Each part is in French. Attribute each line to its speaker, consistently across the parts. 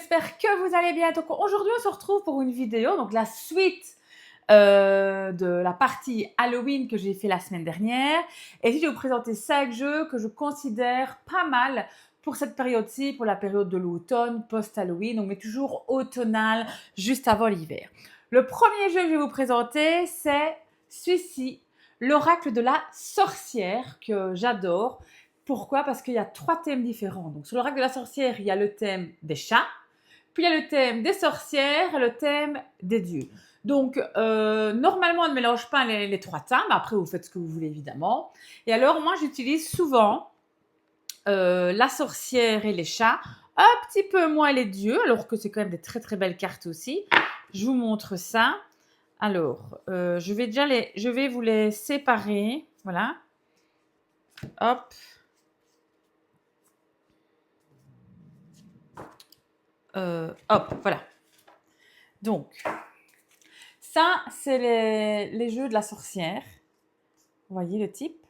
Speaker 1: j'espère que vous allez bien. Donc aujourd'hui, on se retrouve pour une vidéo, donc la suite de la partie Halloween que j'ai fait la semaine dernière. Et ici, je vais vous présenter 5 jeux que je considère pas mal pour cette période-ci, pour la période de l'automne, post-Halloween, donc mais toujours automnal, juste avant l'hiver. Le premier jeu que je vais vous présenter, c'est celui-ci, l'oracle de la sorcière, que j'adore. Pourquoi? Parce qu'il y a 3 thèmes différents. Donc, sur l'oracle de la sorcière, il y a le thème des chats, puis il y a le thème des sorcières et le thème des dieux. Donc, normalement, on ne mélange pas les 3 thèmes. Après, vous faites ce que vous voulez, évidemment. Et alors, moi, j'utilise souvent la sorcière et les chats, un petit peu moins les dieux, alors que c'est quand même des très, très belles cartes aussi. Je vous montre ça. Alors, je vais vous les séparer. Voilà. Hop. Hop, voilà. Donc, ça, c'est les jeux de la sorcière. Vous voyez le type?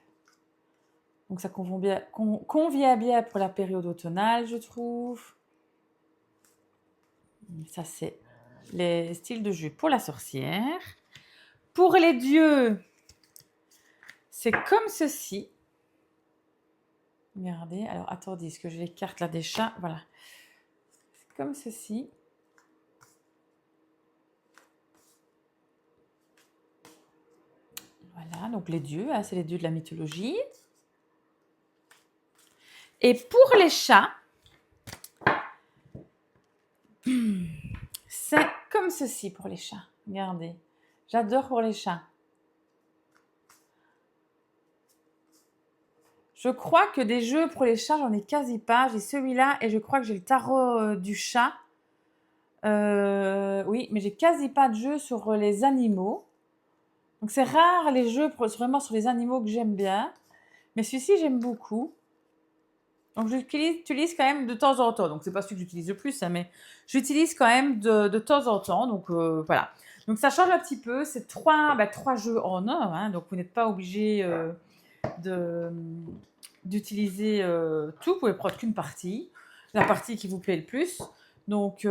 Speaker 1: Donc, ça convient bien pour la période automnale, je trouve. Ça, c'est les styles de jeu pour la sorcière. Pour les dieux, c'est comme ceci. Regardez. Alors, attendez, est-ce que j'ai les cartes là des chats? Voilà. C'est comme ceci. Voilà, donc les dieux, hein, c'est les dieux de la mythologie. Et pour les chats, c'est comme ceci pour les chats. Regardez, j'adore pour les chats. Je crois que des jeux pour les chats, j'en ai quasi pas. J'ai celui-là et je crois que j'ai le tarot du chat. Oui, mais j'ai quasi pas de jeux sur les animaux. Donc c'est rare les jeux vraiment sur les animaux que j'aime bien. Mais celui-ci, j'aime beaucoup. Donc j'utilise quand même de temps en temps. Donc c'est pas celui que j'utilise le plus, hein, mais j'utilise quand même de temps en temps. Donc voilà. Donc ça change un petit peu. C'est 3 jeux en un. Hein, donc vous n'êtes pas obligé d'utiliser tout. Vous pouvez prendre qu'une partie. La partie qui vous plaît le plus. Donc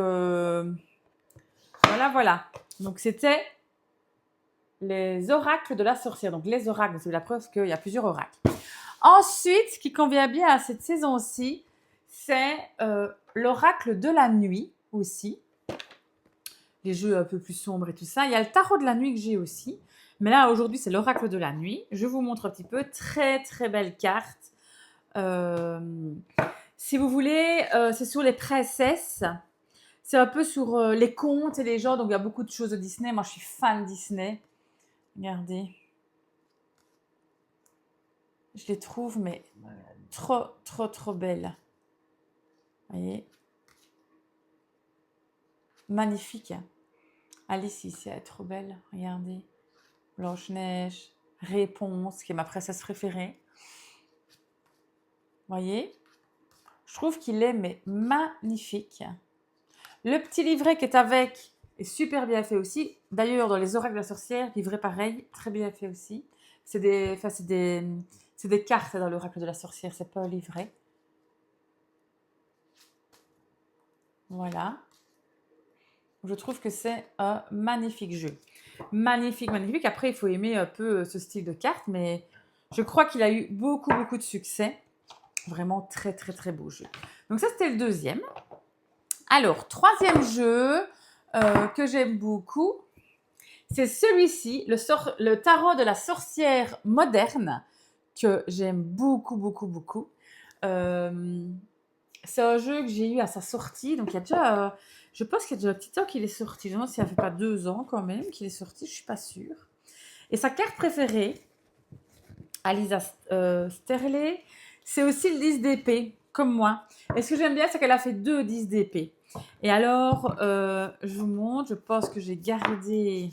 Speaker 1: voilà. Donc c'était les oracles de la sorcière. Donc les oracles, c'est la preuve qu'il y a plusieurs oracles. Ensuite, ce qui convient bien à cette saison-ci, c'est l'oracle de la nuit aussi. Les jeux un peu plus sombres et tout ça. Il y a le tarot de la nuit que j'ai aussi. Mais là, aujourd'hui, c'est l'oracle de la nuit. Je vous montre un petit peu. Très, très belle carte. Si vous voulez, c'est sur les princesses. C'est un peu sur les contes et les gens. Donc, il y a beaucoup de choses de Disney. Moi, je suis fan Disney. Regardez. Je les trouve, mais trop, trop, trop belles. Vous voyez? Magnifique. Alice ici, elle est trop belle. Regardez. Blanche-Neige. Réponse, qui est ma princesse préférée. Voyez? Je trouve qu'il est mais magnifique. Le petit livret qui est avec est super bien fait aussi. D'ailleurs, dans les oracles de la sorcière, livret pareil, très bien fait aussi. C'est des cartes dans l'oracle de la sorcière, c'est pas un livret. Voilà. Je trouve que c'est un magnifique jeu. Magnifique, magnifique. Après, il faut aimer un peu ce style de carte, mais je crois qu'il a eu beaucoup, beaucoup de succès. Vraiment très, très, très beau jeu. Donc ça, c'était le deuxième. Alors, troisième jeu que j'aime beaucoup, c'est celui-ci, le tarot de la sorcière moderne, que j'aime beaucoup, beaucoup, beaucoup. C'est un jeu que j'ai eu à sa sortie, donc il y a déjà, je pense qu'il y a déjà un petit temps qu'il est sorti. Je me demande si ça fait pas 2 ans quand même qu'il est sorti, je suis pas sûre. Et sa carte préférée, Alisa Sterley, c'est aussi le 10 d'épée, comme moi. Et ce que j'aime bien, c'est qu'elle a fait 2 10 d'épée. Et alors, je vous montre, je pense que j'ai gardé...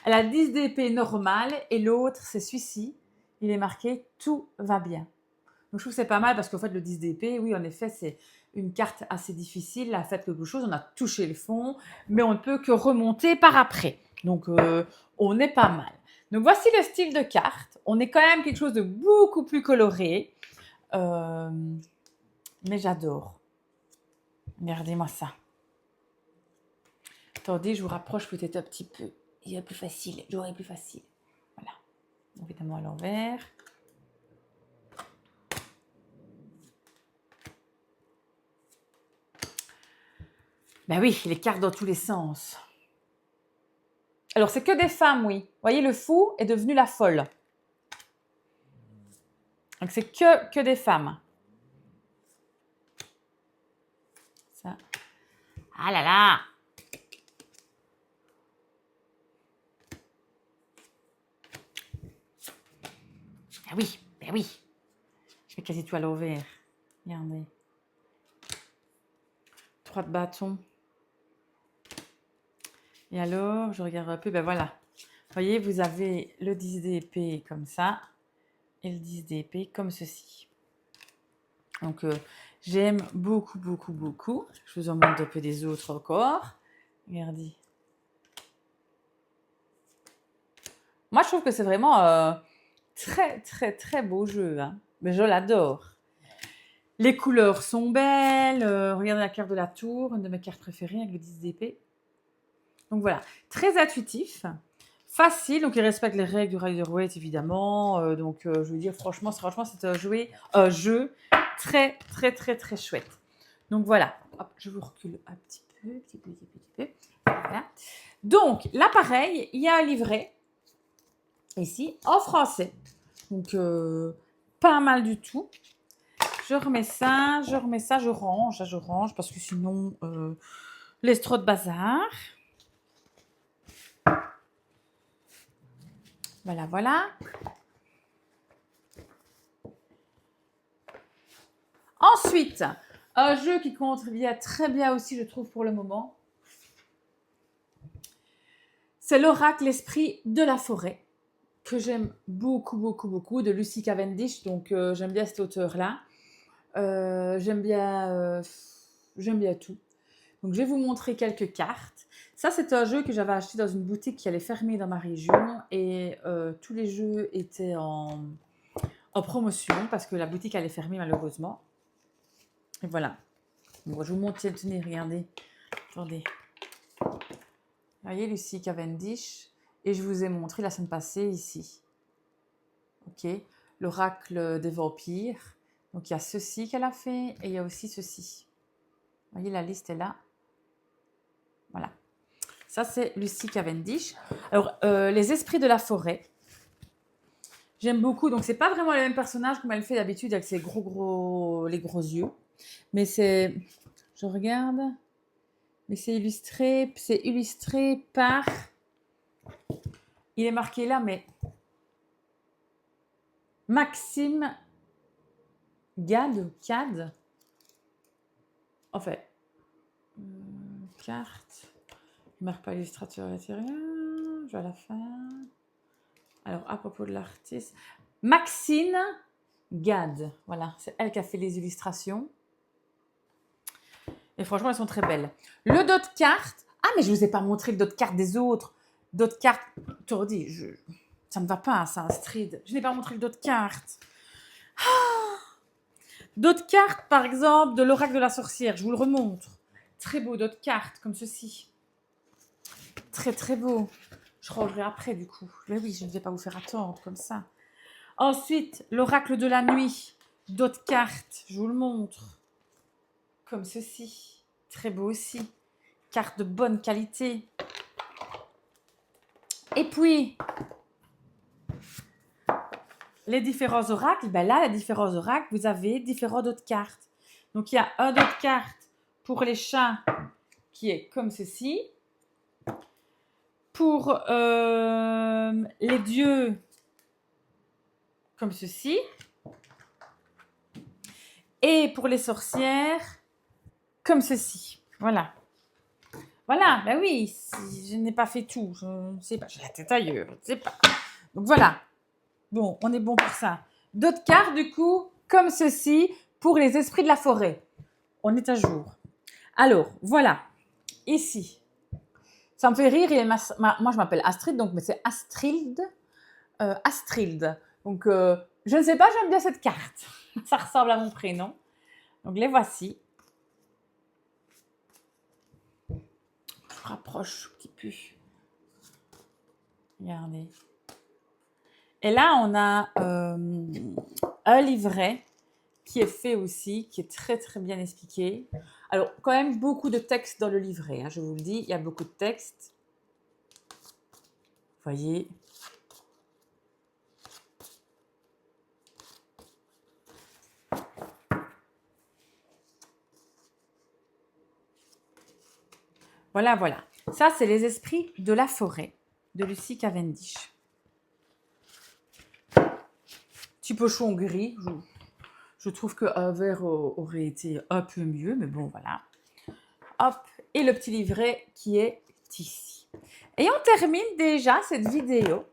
Speaker 1: Elle a 10 d'épée normale et l'autre, c'est celui-ci. Il est marqué « Tout va bien ». Donc je trouve que c'est pas mal parce qu'en fait, le 10 d'épée, oui, en effet, c'est une carte assez difficile. Elle a fait quelque chose, on a touché le fond, mais on ne peut que remonter par après. Donc on est pas mal. Donc voici le style de carte. On est quand même quelque chose de beaucoup plus coloré. Mais j'adore. Regardez-moi ça. Attendez, je vous rapproche peut-être un petit peu. Il est plus facile, j'aurai plus facile. Voilà. Évidemment à l'envers. Ben oui, il écarte dans tous les sens. Alors, c'est que des femmes, oui. Vous voyez, le fou est devenu la folle. Donc, c'est que des femmes. Ça. Ah là là! Ben oui, ben oui. Je fais quasi tout à l'envers. Regardez. 3 de bâton. Et alors, je regarde un peu, ben voilà. Vous voyez, vous avez le 10 d'épée comme ça et le 10 d'épée comme ceci. Donc, j'aime beaucoup, beaucoup, beaucoup. Je vous en montre un peu des autres encore. Regardez. Moi, je trouve que c'est vraiment très, très, très beau jeu. Hein. Mais je l'adore. Les couleurs sont belles. Regardez la carte de la tour, une de mes cartes préférées avec le 10 d'épée. Donc voilà, très intuitif, facile, donc il respecte les règles du Rider-Waite évidemment. Je veux dire, franchement, c'est un jeu très, très, très, très chouette. Donc voilà, hop, je vous recule un petit peu. Voilà. Donc là, pareil, il y a un livret ici en français. Donc pas mal du tout. Je remets ça, je range parce que sinon, laisse trop de bazar. Voilà, voilà. Ensuite, un jeu qui contribue très bien aussi, je trouve, pour le moment. C'est l'Oracle, l'esprit de la forêt, que j'aime beaucoup, beaucoup, beaucoup, de Lucy Cavendish. Donc, j'aime bien cet auteur-là. J'aime bien tout. Donc, je vais vous montrer quelques cartes. Ça, c'est un jeu que j'avais acheté dans une boutique qui allait fermer dans ma région. Et tous les jeux étaient en promotion parce que la boutique allait fermer malheureusement. Et voilà. Bon, je vous montre, tenez, regardez. Attendez. Vous voyez, Lucy Cavendish. Et je vous ai montré la semaine passée ici. Ok. L'oracle des vampires. Donc, il y a ceci qu'elle a fait et il y a aussi ceci. Vous voyez, la liste est là. Voilà. Ça, c'est Lucy Cavendish. Alors, les esprits de la forêt. J'aime beaucoup. Donc, c'est pas vraiment le même personnage comme elle fait d'habitude avec ses les gros yeux. Mais c'est... Je regarde. Mais c'est illustré par... Il est marqué là, mais... Maxime Cad. En fait... carte... Il ne marque pas l'illustrateur à l'intérieur. Je vais à la fin. Alors, à propos de l'artiste... Maxine Gad. Voilà, c'est elle qui a fait les illustrations. Et franchement, elles sont très belles. Le dos de carte. Ah, mais je ne vous ai pas montré le dos de carte des autres. Dos de carte. Tu redis, ça ne me va pas, ça, Astrid. Je n'ai pas montré le dos de carte. Ah, dos de carte, par exemple, de l'oracle de la sorcière. Je vous le remontre. Très beau dos de carte, comme ceci. Très, très beau. Je rangerai après, du coup. Mais oui, je ne vais pas vous faire attendre comme ça. Ensuite, l'oracle de la nuit. Dos de carte. Je vous le montre. Comme ceci. Très beau aussi. Carte de bonne qualité. Et puis, les différents oracles, ben là, les différents oracles, vous avez différents dos de cartes. Donc, il y a un dos de carte pour les chats qui est comme ceci. Pour les dieux, comme ceci. Et pour les sorcières, comme ceci. Voilà. Voilà, ben oui, je n'ai pas fait tout. Je ne sais pas, j'ai la tête ailleurs, je ne sais pas. Donc voilà. Bon, on est bon pour ça. D'autres cartes, du coup, comme ceci, pour les esprits de la forêt. On est à jour. Alors, voilà. Ici. Ça me fait rire. Moi, je m'appelle Astrid, donc, mais c'est Astrid. Astrid. Donc, je ne sais pas, j'aime bien cette carte. Ça ressemble à mon prénom. Donc, les voici. rapproche un petit peu. Regardez. Et là, on a un livret qui est fait aussi, qui est très très bien expliqué. Alors, quand même beaucoup de texte dans le livret, hein, je vous le dis, il y a beaucoup de texte. Vous voyez. Voilà, voilà. Ça, c'est Les Esprits de la forêt de Lucy Cavendish. Petit pochon gris. Je trouve qu'un vert aurait été un peu mieux, mais bon, voilà. Hop, et le petit livret qui est ici. Et on termine déjà cette vidéo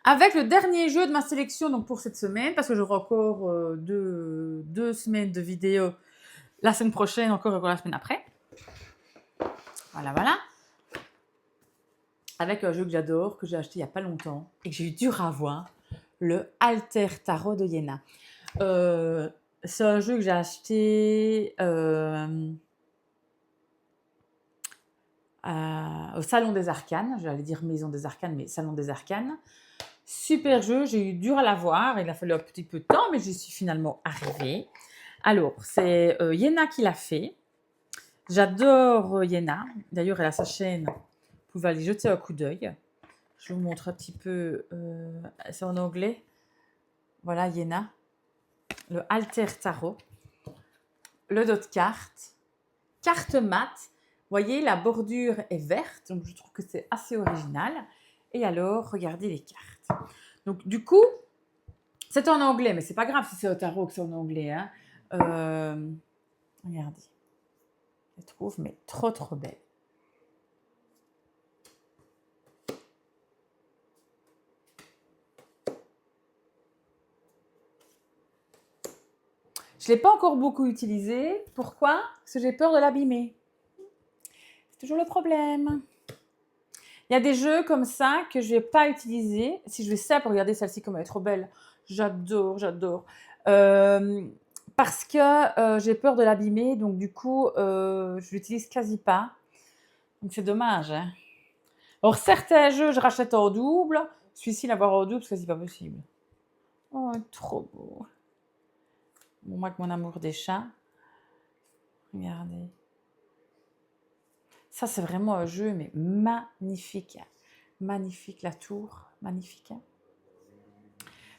Speaker 1: avec le dernier jeu de ma sélection donc pour cette semaine, parce que j'aurai encore deux semaines de vidéos la semaine prochaine, encore la semaine après. Voilà, voilà. Avec un jeu que j'adore, que j'ai acheté il n'y a pas longtemps et que j'ai eu dur à avoir, le Alter Tarot de Iéna. C'est un jeu que j'ai acheté au Salon des Arcanes. J'allais dire Maison des Arcanes, mais Salon des Arcanes. Super jeu, j'ai eu dur à l'avoir. Il a fallu un petit peu de temps, mais j'y suis finalement arrivée. Alors, c'est Iéna qui l'a fait. J'adore Iéna. D'ailleurs, elle a sa chaîne. Vous pouvez aller jeter un coup d'œil. Je vous montre un petit peu. C'est en anglais. Voilà, Iéna. Le Alter Tarot. Le dos de carte. Carte mat. Vous voyez, la bordure est verte. Donc, je trouve que c'est assez original. Et alors, regardez les cartes. Donc, du coup, c'est en anglais. Mais c'est pas grave si c'est au tarot que c'est en anglais. Hein. Regardez. Je trouve, mais trop, trop belle. Je ne l'ai pas encore beaucoup utilisé. Pourquoi? Parce que j'ai peur de l'abîmer. C'est toujours le problème. Il y a des jeux comme ça que je ne vais pas utiliser. Si je vais ça pour regarder celle-ci comme elle est trop belle. J'adore, j'adore. Parce que j'ai peur de l'abîmer. Donc du coup, je l'utilise quasi pas. Donc c'est dommage. Hein. Alors certains jeux, je rachète en double. Celui-ci, l'avoir en double, parce que c'est pas possible. Oh, trop beau. Bon, moi, avec mon amour des chats. Regardez. Ça, c'est vraiment un jeu, mais magnifique. Magnifique, la tour. Magnifique.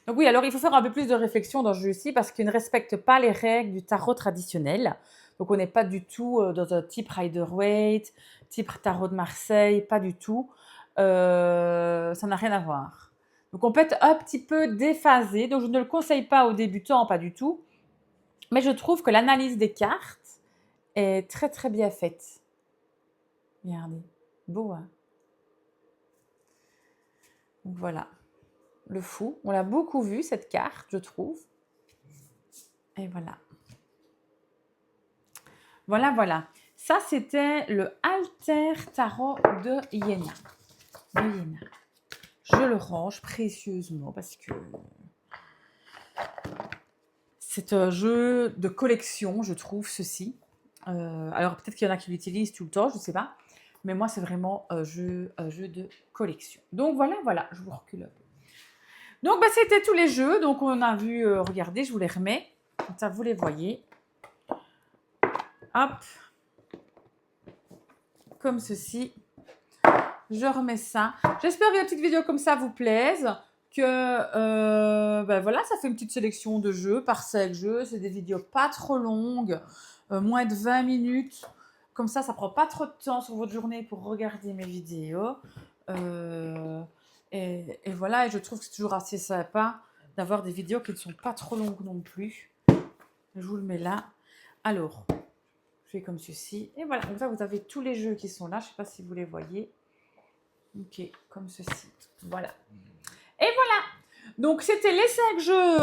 Speaker 1: Donc oui, alors il faut faire un peu plus de réflexion dans ce jeu-ci parce qu'il ne respecte pas les règles du tarot traditionnel. Donc on n'est pas du tout dans un type Rider-Waite, type tarot de Marseille, pas du tout. Ça n'a rien à voir. Donc on peut être un petit peu déphasé. Donc je ne le conseille pas aux débutants, pas du tout. Mais je trouve que l'analyse des cartes est très très bien faite. Regardez, beau hein. Donc voilà, le fou. On l'a beaucoup vu cette carte, je trouve. Et voilà. Voilà, voilà. Ça, c'était le Alter Tarot de Iéna. Je le range précieusement parce que c'est un jeu de collection, je trouve, ceci. Alors, peut-être qu'il y en a qui l'utilisent tout le temps, je ne sais pas. Mais moi, c'est vraiment un jeu de collection. Donc, voilà, voilà. Je vous recule un peu. Donc, c'était tous les jeux. Donc, on a vu, regardez, je vous les remets. Comme ça, vous les voyez. Hop. Comme ceci. Je remets ça. J'espère que la petite vidéo comme ça vous plaise. Que voilà, ça fait une petite sélection de jeux par 5 jeux. C'est des vidéos pas trop longues. Moins de 20 minutes. Comme ça prend pas trop de temps sur votre journée pour regarder mes vidéos. Et voilà, et je trouve que c'est toujours assez sympa d'avoir des vidéos qui ne sont pas trop longues non plus. Je vous le mets là. Alors, je fais comme ceci. Et voilà, comme ça, vous avez tous les jeux qui sont là. Je ne sais pas si vous les voyez. Ok, comme ceci. Voilà. Et voilà. Donc, c'était les 5 jeux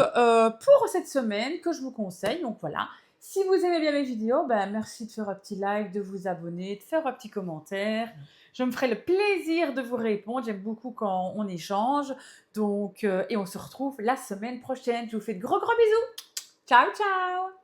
Speaker 1: pour cette semaine que je vous conseille. Donc, voilà. Si vous aimez bien mes vidéos, merci de faire un petit like, de vous abonner, de faire un petit commentaire. Je me ferai le plaisir de vous répondre. J'aime beaucoup quand on échange. Donc, et on se retrouve la semaine prochaine. Je vous fais de gros bisous. Ciao, ciao.